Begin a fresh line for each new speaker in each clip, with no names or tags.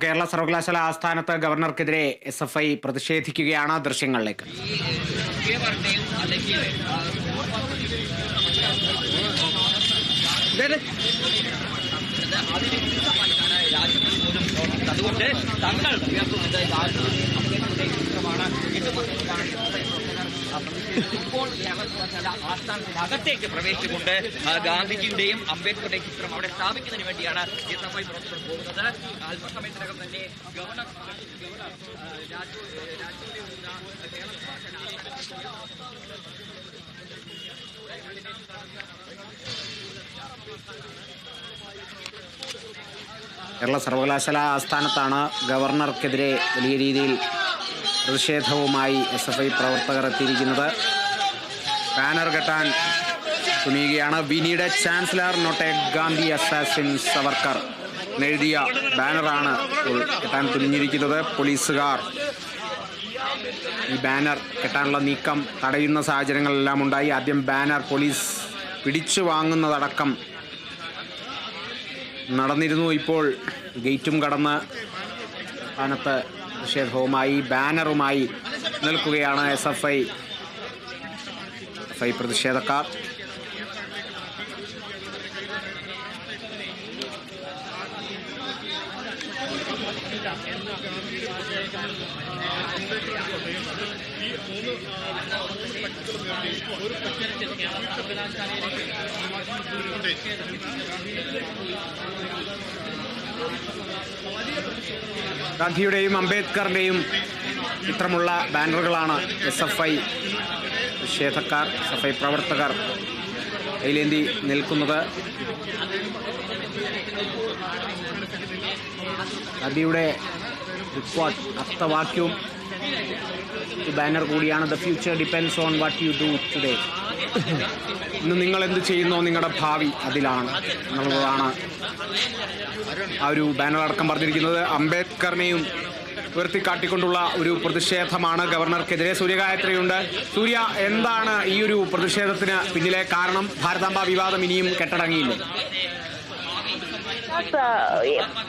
കേരള സർവകലാശാല ആസ്ഥാനത്ത് ഗവർണർക്കെതിരെ SFI പ്രതിഷേധിക്കുകയാണ്. ദൃശ്യങ്ങളിലേക്ക്.
അതുകൊണ്ട് തങ്ങൾ ഉയർത്തുന്നത് ഇപ്പോൾ ആസ്ഥാനത്തിനകത്തേക്ക് പ്രവേശിച്ചുകൊണ്ട് ഗാന്ധിജിയുടെയും അംബേദ്കറുടെയും ചിത്രം അവിടെ സ്ഥാപിക്കുന്നതിന് വേണ്ടിയാണ് SFI പ്രവർത്തകർ പോകുന്നത്. അല്പസമയത്തിനകം തന്നെ ഗവർണർ
കേരള സർവകലാശാല ആസ്ഥാനത്താണ് ഗവർണർക്കെതിരെ വലിയ രീതിയിൽ പ്രതിഷേധവുമായി SFI പ്രവർത്തകർ എത്തിയിരിക്കുന്നത്. ബാനർ കെട്ടാൻ തുനിയുകയാണ്. We need a chancellor not a Gandhi assassin Savarkar എന്നെഴുതിയ ബാനറാണ് കെട്ടാൻ തുനിഞ്ഞിരിക്കുന്നത്. പോലീസുകാർ ഈ ബാനർ കെട്ടാനുള്ള നീക്കം തടയുന്ന സാഹചര്യങ്ങളെല്ലാം ഉണ്ടായി. ആദ്യം ബാനർ പോലീസ് പിടിച്ചു വാങ്ങുന്നതടക്കം നടന്നിരുന്നു. ഇപ്പോൾ ഗേറ്റും കടന്ന് സ്ഥാനത്ത് പ്രതിഷേധവുമായി ബാനറുമായി നിൽക്കുകയാണ് SFI പ്രതിഷേധക്കാർ. ഗാന്ധിയുടെയും അംബേദ്കറിന്റെയും ചിത്രമുള്ള ബാനറുകളാണ് SFI നിഷേധക്കാർ SFI പ്രവർത്തകർ കൈലേന്തി നിൽക്കുന്നത്. ഗാന്ധിയുടെ റിപ്പോർട്ട് അർത്ഥവാക്യവും ഈ ബാനർ കൂടിയാണ്. The future depends on what you do today. ഇന്ന് നിങ്ങൾ എന്ത് ചെയ്യുന്നോ നിങ്ങളുടെ ഭാവി അതിലാണ് എന്നുള്ളതാണ് ആ ഒരു ബാനർ അടക്കം പറഞ്ഞിരിക്കുന്നത്. അംബേദ്കറിനെയും ഉയർത്തിക്കാട്ടിക്കൊണ്ടുള്ള ഒരു പ്രതിഷേധമാണ് ഗവർണർക്കെതിരെ. സൂര്യഗായത്രിയുണ്ട്. സൂര്യ, എന്താണ് ഈ ഒരു പ്രതിഷേധത്തിന് പിന്നിലെ കാരണം? ഭാരതാംബ വിവാദം ഇനിയും കെട്ടടങ്ങിയില്ലേ?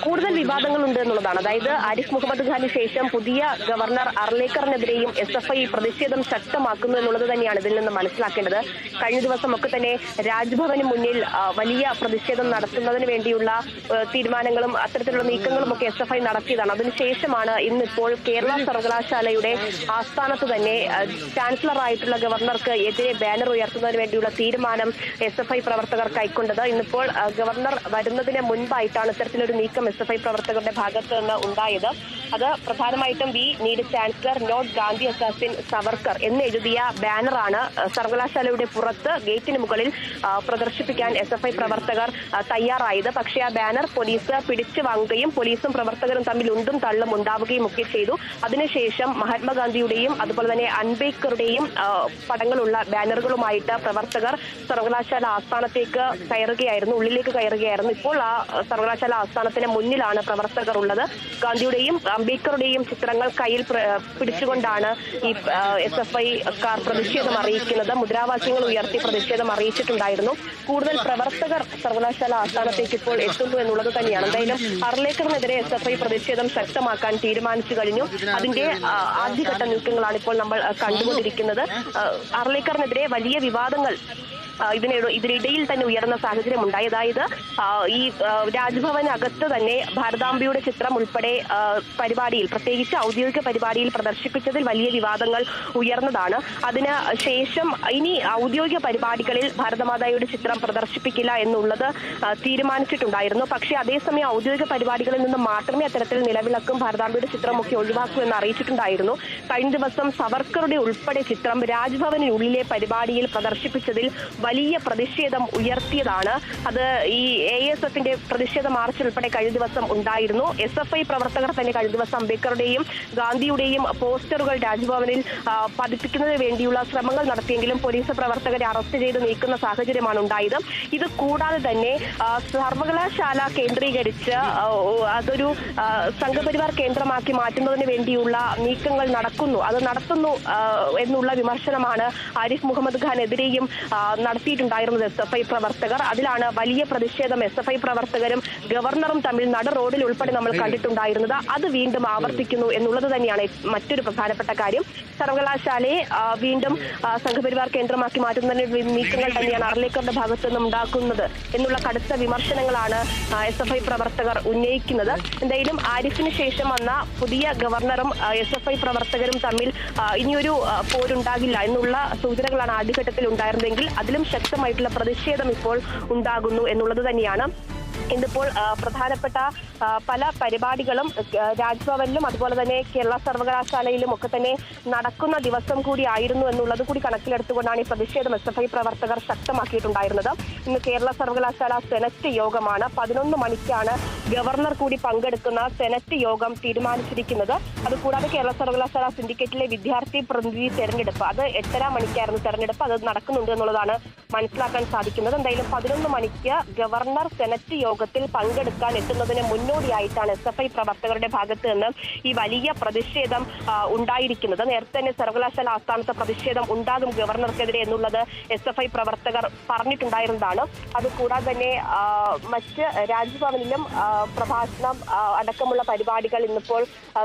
കൂടുതൽ വിവാദങ്ങളുണ്ട് എന്നുള്ളതാണ്. അതായത് ആരിഫ് മുഹമ്മദ് ഖാന് ശേഷം പുതിയ ഗവർണർ അർലേക്കറിനെതിരെയും SFI പ്രതിഷേധം ശക്തമാക്കുന്നു എന്നുള്ളത് തന്നെയാണ് ഇതിൽ നിന്ന് മനസ്സിലാക്കേണ്ടത്. കഴിഞ്ഞ ദിവസമൊക്കെ തന്നെ രാജ്ഭവന് മുന്നിൽ വലിയ പ്രതിഷേധം നടത്തുന്നതിന് വേണ്ടിയുള്ള തീരുമാനങ്ങളും അത്തരത്തിലുള്ള നീക്കങ്ങളും ഒക്കെ SFI നടത്തിയതാണ്. അതിനുശേഷമാണ് ഇന്നിപ്പോൾ കേരള സർവകലാശാലയുടെ ആസ്ഥാനത്ത് തന്നെ ചാൻസലറായിട്ടുള്ള ഗവർണർക്ക് എതിരെ ബാനർ ഉയർത്തുന്നതിന് വേണ്ടിയുള്ള തീരുമാനം SFI പ്രവർത്തകർ കൈക്കൊണ്ടത്. ഇന്നിപ്പോൾ ഗവർണർ വരുന്നതിന് മുൻപായിട്ടാണ് ഇത്തരത്തിലൊരു നീക്കം SFI പ്രവർത്തകരുടെ ഭാഗത്ത് നിന്ന് ഉണ്ടായത്. അത് പ്രധാനമായിട്ടും we need chancellor not Gandhi assassin Savarkar എന്നെഴുതിയ ബാനറാണ് സർവകലാശാലയുടെ പുറത്ത് ഗേറ്റിന് മുകളിൽ പ്രദർശിപ്പിക്കാൻ SFI പ്രവർത്തകർ തയ്യാറായത്. പക്ഷേ ആ ബാനർ പോലീസ് പിടിച്ചു വാങ്ങുകയും പോലീസും പ്രവർത്തകരും തമ്മിൽ ഉണ്ടും തള്ളും ഉണ്ടാവുകയും ഒക്കെ ചെയ്തു. അതിനുശേഷം മഹാത്മാഗാന്ധിയുടെയും അതുപോലെ തന്നെ അംബേദ്കറുടെയും പടങ്ങളുള്ള ബാനറുകളുമായിട്ട് പ്രവർത്തകർ സർവകലാശാല ആസ്ഥാനത്തേക്ക് കയറുകയായിരുന്നു, ഉള്ളിലേക്ക് കയറുകയായിരുന്നു. ഇപ്പോൾ ആ സർവകലാശാല ആസ്ഥാനത്തിന് മുന്നിലാണ് പ്രവർത്തകർ ഉള്ളത്. ഗാന്ധിയുടെയും അംബേദ്കറുടെയും ചിത്രങ്ങൾ കയ്യിൽ പിടിച്ചുകൊണ്ടാണ് ഈ SFI-കാർ പ്രതിഷേധം അറിയിക്കുന്നത്. മുദ്രാവാക്യങ്ങൾ ഉയർത്തി പ്രതിഷേധം അറിയിച്ചിട്ടുണ്ടായിരുന്നു. കൂടുതൽ പ്രവർത്തകർ സർവകലാശാല ആസ്ഥാനത്തേക്ക് ഇപ്പോൾ എത്തുന്നു എന്നുള്ളത് തന്നെയാണ്. എന്തായാലും അർലേക്കറിനെതിരെ SFI പ്രതിഷേധം ശക്തമാക്കാൻ തീരുമാനിച്ചു കഴിഞ്ഞു. അതിന്റെ ആദ്യഘട്ട നീക്കങ്ങളാണ് ഇപ്പോൾ നമ്മൾ കണ്ടുകൊണ്ടിരിക്കുന്നത്. അർലേക്കറിനെതിരെ വലിയ വിവാദങ്ങൾ ഇതിനിടയിൽ തന്നെ ഉയർന്ന സാഹചര്യം ഉണ്ടായി. അതായത് ഈ രാജ്ഭവനകത്ത് തന്നെ ഭാരതാംബയുടെ ചിത്രം ഉൾപ്പെടെ പരിപാടിയിൽ, പ്രത്യേകിച്ച് ഔദ്യോഗിക പരിപാടിയിൽ പ്രദർശിപ്പിച്ചതിൽ വലിയ വിവാദങ്ങൾ ഉയർന്നതാണ്. അതിന് ശേഷം ഇനി ഔദ്യോഗിക പരിപാടികളിൽ ഭാരതമാതായുടെ ചിത്രം പ്രദർശിപ്പിക്കില്ല എന്നുള്ളത് തീരുമാനിച്ചിട്ടുണ്ടായിരുന്നു. പക്ഷേ അതേസമയം ഔദ്യോഗിക പരിപാടികളിൽ നിന്ന് മാത്രമേ അത്തരത്തിൽ നിലവിളക്കും ഭാരതാംബയുടെ ചിത്രമൊക്കെ ഒഴിവാക്കൂ എന്ന് അറിയിച്ചിട്ടുണ്ടായിരുന്നു. കഴിഞ്ഞ ദിവസം സവർക്കറുടെ ഉൾപ്പെടെ ചിത്രം രാജ്ഭവനുള്ളിലെ പരിപാടിയിൽ പ്രദർശിപ്പിച്ചതിൽ വലിയ പ്രതിഷേധം ഉയർത്തിയതാണ്. അത് ഈ ASFന്റെ പ്രതിഷേധ മാർച്ച് ഉൾപ്പെടെ കഴിഞ്ഞ ദിവസം ഉണ്ടായിരുന്നു. SFI പ്രവർത്തകർ തന്നെ കഴിഞ്ഞ ദിവസം അംബേദ്കറുടെയും ഗാന്ധിയുടെയും പോസ്റ്ററുകൾ രാജ്ഭവനിൽ പതിപ്പിക്കുന്നതിന് വേണ്ടിയുള്ള ശ്രമങ്ങൾ നടത്തിയെങ്കിലും പോലീസ് പ്രവർത്തകരെ അറസ്റ്റ് ചെയ്ത് നീക്കുന്ന സാഹചര്യമാണ് ഉണ്ടായത്. ഇത് കൂടാതെ തന്നെ സർവകലാശാല കേന്ദ്രീകരിച്ച് അതൊരു സംഘപരിവാർ കേന്ദ്രമാക്കി മാറ്റുന്നതിന് വേണ്ടിയുള്ള നീക്കങ്ങൾ നടത്തുന്നു എന്നുള്ള വിമർശനമാണ് ആരിഫ് മുഹമ്മദ് ഖാനെതിരെയും നടത്തിയിട്ടുണ്ടായിരുന്നത് SFI പ്രവർത്തകർ. അതിലാണ് വലിയ പ്രതിഷേധം SFI പ്രവർത്തകരും ഗവർണറും തമ്മിൽ നട റോഡിൽ ഉൾപ്പെടെ നമ്മൾ കണ്ടിട്ടുണ്ടായിരുന്നത്. അത് വീണ്ടും ആവർത്തിക്കുന്നു എന്നുള്ളത് തന്നെയാണ് മറ്റൊരു പ്രധാനപ്പെട്ട കാര്യം. സർവകലാശാലയെ വീണ്ടും സംഘപരിവാർ കേന്ദ്രമാക്കി മാറ്റുന്നതിന് നീക്കങ്ങൾ തന്നെയാണ് അർലേക്കറുടെ ഭാഗത്തു നിന്നും ഉണ്ടാക്കുന്നത് എന്നുള്ള കടുത്ത വിമർശനങ്ങളാണ് SFI പ്രവർത്തകർ ഉന്നയിക്കുന്നത്. എന്തായാലും ആരിഫിന് ശേഷം വന്ന പുതിയ ഗവർണറും SFI പ്രവർത്തകരും തമ്മിൽ ഇനിയൊരു പോരുണ്ടാകില്ല എന്നുള്ള സൂചനകളാണ് ആദ്യഘട്ടത്തിൽ ഉണ്ടായിരുന്നെങ്കിൽ അതിലും ശക്തമായിട്ടുള്ള പ്രതിഷേധം ഇപ്പോൾ ഉണ്ടാകുന്നു എന്നുള്ളത് തന്നെയാണ്. ഇന്നിപ്പോൾ പ്രധാനപ്പെട്ട പല പരിപാടികളും രാജ്ഭവനിലും അതുപോലെ തന്നെ കേരള സർവകലാശാലയിലും ഒക്കെ തന്നെ നടക്കുന്ന ദിവസം കൂടി ആയിരുന്നു എന്നുള്ളത് കൂടി കണക്കിലെടുത്തുകൊണ്ടാണ് ഈ പ്രതിഷേധം SFI പ്രവർത്തകർ ശക്തമാക്കിയിട്ടുണ്ടായിരുന്നത്. ഇന്ന് കേരള സർവകലാശാല സെനറ്റ് യോഗമാണ്. 11 മണിക്കാണ് ഗവർണർ കൂടി പങ്കെടുക്കുന്ന സെനറ്റ് യോഗം തീരുമാനിച്ചിരിക്കുന്നത്. അതുകൂടാതെ കേരള സർവകലാശാല സിൻഡിക്കേറ്റിലെ വിദ്യാർത്ഥി പ്രതിനിധി തെരഞ്ഞെടുപ്പ് അത് 8:30 മണിക്കായിരുന്നു തെരഞ്ഞെടുപ്പ്. അത് നടക്കുന്നുണ്ട് എന്നുള്ളതാണ് മനസ്സിലാക്കാൻ സാധിക്കുന്നത്. എന്തായാലും 11 മണിക്ക് ഗവർണർ സെനറ്റ് യോഗത്തിൽ പങ്കെടുക്കാൻ എത്തുന്നതിന് മുന്നോടിയായിട്ടാണ് SFI പ്രവർത്തകരുടെ ഭാഗത്ത് നിന്ന് ഈ വലിയ പ്രതിഷേധം ഉണ്ടായിരിക്കുന്നത്. നേരത്തെ തന്നെ സർവകലാശാല ആസ്ഥാനത്ത് പ്രതിഷേധം ഉണ്ടാകും ഗവർണർക്കെതിരെ എന്നുള്ളത് SFI പ്രവർത്തകർ പറഞ്ഞിട്ടുണ്ടായിരുന്നതാണ്. അതുകൂടാതെ തന്നെ മറ്റ് രാജ്ഭവനിലും പ്രഭാഷണം അടക്കമുള്ള പരിപാടികൾ ഇന്നിപ്പോൾ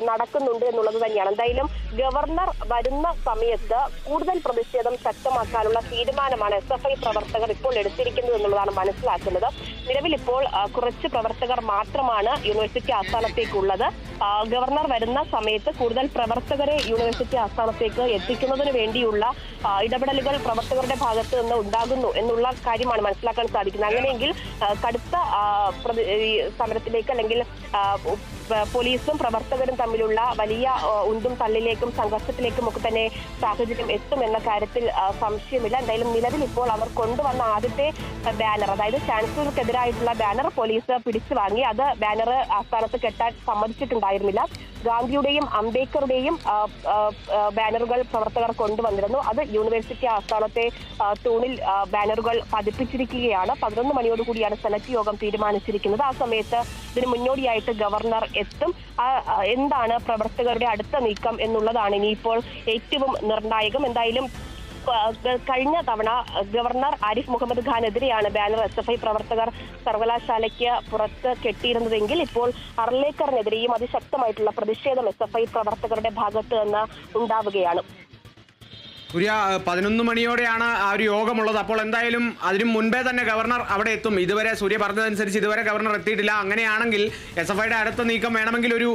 നടക്കുന്നുണ്ട് എന്നുള്ളത് തന്നെയാണ്. എന്തായാലും ഗവർണർ വരുന്ന സമയത്ത് കൂടുതൽ പ്രതിഷേധം ശക്തമാക്കാനുള്ള തീരുമാനമാണ് SFI പ്രവർത്തകർ ഇപ്പോൾ എടുത്തിരിക്കുന്നത് എന്നുള്ളതാണ് മനസ്സിലാക്കുന്നത്. നിലവിൽ ഇപ്പോൾ കുറച്ച് പ്രവർത്തകർ മാത്രമാണ് യൂണിവേഴ്സിറ്റി ആസ്ഥാനത്തേക്കുള്ളത്. ഗവർണർ വരുന്ന സമയത്ത് കൂടുതൽ പ്രവർത്തകരെ യൂണിവേഴ്സിറ്റി ആസ്ഥാനത്തേക്ക് എത്തിക്കുന്നതിന് വേണ്ടിയുള്ള ഇടപെടലുകൾ പ്രവർത്തകരുടെ ഭാഗത്ത് നിന്ന് ഉണ്ടാകുന്നു എന്നുള്ള കാര്യമാണ് മനസ്സിലാക്കാൻ സാധിക്കുന്നത്. അങ്ങനെയെങ്കിൽ കടുത്ത സമരത്തിലേക്ക് അല്ലെങ്കിൽ പോലീസും പ്രവർത്തകരും തമ്മിലുള്ള വലിയ ഉന്തും തള്ളിലേക്കും സംഘർഷത്തിലേക്കും ഒക്കെ തന്നെ സാഹചര്യം എത്തുമെന്ന കാര്യത്തിൽ സംശയമില്ല. എന്തായാലും നിലവിൽ ഇപ്പോൾ അവർ കൊണ്ടുവന്ന ആദ്യത്തെ ബാനർ, അതായത് ചാൻസലർക്കെതിരായിട്ടുള്ള ബാനർ പോലീസ് പിടിച്ചു വാങ്ങി. അത് ബാനർ ആസ്ഥാനത്ത് കെട്ടാൻ സമ്മതിച്ചിട്ടുണ്ടായിരുന്നില്ല. ഗാന്ധിയുടെയും അംബേദ്കറുടെയും ബാനറുകൾ പ്രവർത്തകർ കൊണ്ടുവന്നിരുന്നു. അത് യൂണിവേഴ്സിറ്റി ആസ്ഥാനത്തെ തൂണിൽ ബാനറുകൾ പതിപ്പിച്ചിരിക്കുകയാണ്. 11 മണിയോടുകൂടിയാണ് സെനറ്റ് യോഗം തീരുമാനിച്ചിരിക്കുന്നത്. ആ സമയത്ത് ഇതിന് മുന്നോടിയായിട്ട് ഗവർണർ എത്തും. എന്താണ് പ്രവർത്തകരുടെ അടുത്ത നീക്കം എന്നുള്ളതാണ് ഇനിയിപ്പോൾ ഏറ്റവും നിർണായകം. എന്തായാലും കഴിഞ്ഞ തവണ ഗവർണർ ആരിഫ് മുഹമ്മദ് ഖാനെതിരെയാണ് ബാനർ SFI പ്രവർത്തകർ സർവകലാശാലയ്ക്ക് പുറത്ത് കെട്ടിയിരുന്നതെങ്കിൽ ഇപ്പോൾ അർലേക്കറിനെതിരെയും അതിശക്തമായിട്ടുള്ള പ്രതിഷേധം SFI പ്രവർത്തകരുടെ ഭാഗത്ത് നിന്ന് ഉണ്ടാവുകയാണ്.
സൂര്യ, 11 മണിയോടെയാണ് ആ ഒരു യോഗമുള്ളത്. അപ്പോൾ എന്തായാലും അതിനു മുൻപേ തന്നെ ഗവർണർ അവിടെ എത്തും. ഇതുവരെ സൂര്യ പറഞ്ഞതനുസരിച്ച് ഇതുവരെ ഗവർണർ എത്തിയിട്ടില്ല. അങ്ങനെയാണെങ്കിൽ SFIയുടെ അടുത്ത നീക്കം വേണമെങ്കിൽ ഒരു